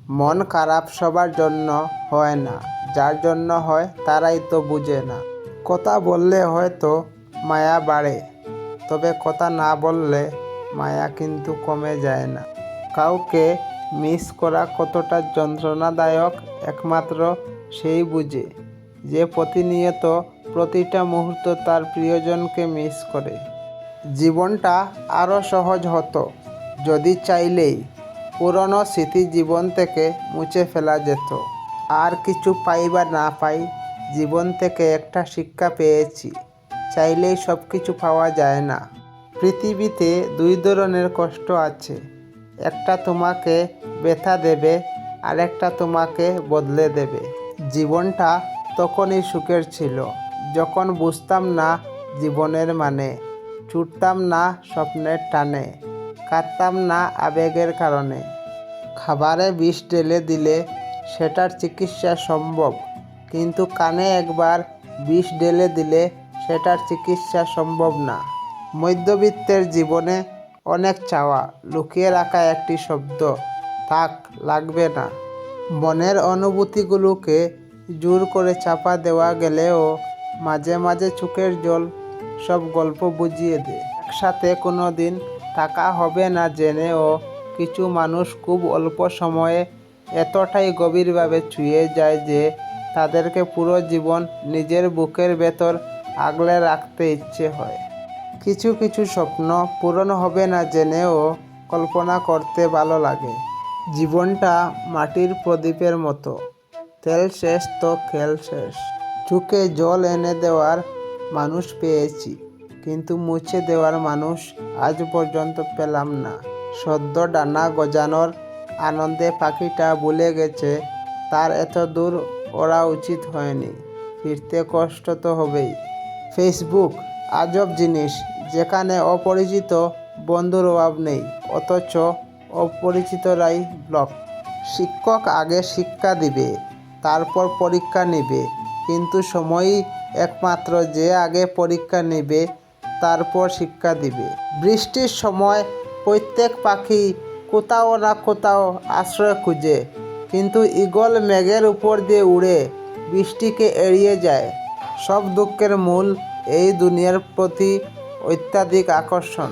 মন খারাপ সবার জন্য হয় না, যার জন্য হয় তারাই তো বুঝে না। কথা বললে হয়তো মায়া বাড়ে, তবে কথা না বললে মায়া কিন্তু কমে যায় না। কাউকে মিস করা কতটা যন্ত্রণাদায়ক একমাত্র সেই বুঝে, যে প্রতিনিয়ত প্রতিটা মুহূর্ত তার প্রিয়জনকে মিস করে। জীবনটা আরও সহজ হতো যদি চাইলেই পুরনো স্মৃতি জীবন থেকে মুছে ফেলা যেত। আর কিছু পাই বা না পাই, জীবন থেকে একটা শিক্ষা পেয়েছি, চাইলেই সব কিছু পাওয়া যায় না। পৃথিবীতে দুই ধরনের কষ্ট আছে, একটা তোমাকে ব্যথা দেবে, আর একটা তোমাকে বদলে দেবে। জীবনটা তখনই সুখের ছিল যখন বুঝতাম না জীবনের মানে, ছুটতাম না স্বপ্নের টানে, কাঁদতাম না আবেগের কারণে। খাবারে বিষ ঢেলে দিলে সেটার চিকিৎসা সম্ভব, কিন্তু কানে একবার বিষ ঢেলে দিলে সেটার চিকিৎসা সম্ভব না। মধ্যবিত্তের জীবনে অনেক চাওয়া, লুকিয়ে রাখা একটি শব্দ, থাক লাগবে না। মনের অনুভূতিগুলোকে জোর করে চাপা দেওয়া গেলেও মাঝে মাঝে চোখের জল সব গল্প বুঝিয়ে দেয়। একসাথে কোনো দিন থাকা হবে না জেনেও কিছু মানুষ খুব অল্প সময়ে এতটাই গভীরভাবে ছুঁয়ে যায় যে তাদেরকে পুরো জীবন নিজের বুকের ভেতর আগলে রাখতে ইচ্ছে হয়। কিছু কিছু স্বপ্ন পূরণ হবে না জেনেও কল্পনা করতে ভালো লাগে। জীবনটা মাটির প্রদীপের মতো, তেল শেষ তো খেল শেষ। চোখে জল এনে দেওয়ার মানুষ পেয়েছি, কিন্তু মুছে দেওয়ার মানুষ আজ পর্যন্ত পেলাম না। সদ্য ডানা গজানোর আনন্দে পাখিটা ভুলে গেছে তার এত দূর ওড়া উচিত হয়নি, ফিরতে কষ্ট তো হবেই। ফেসবুক আজব জিনিস, যেখানে অপরিচিত বন্ধুর অভাব নেই, অথচ অপরিচিতরাই ব্লক। শিক্ষক আগে শিক্ষা দিবে, তারপর পরীক্ষা নেবে, কিন্তু সময়ই একমাত্র যে আগে পরীক্ষা নেবে তারপর শিক্ষা দিবে। বৃষ্টির সময় প্রত্যেক পাখি কোথাও না কোথাও আশ্রয় খুঁজে, কিন্তু ঈগল মেঘের উপর দিয়ে উড়ে বৃষ্টিকে এড়িয়ে যায়। সব দুঃখের মূল এই দুনিয়ার প্রতি অত্যাধিক আকর্ষণ।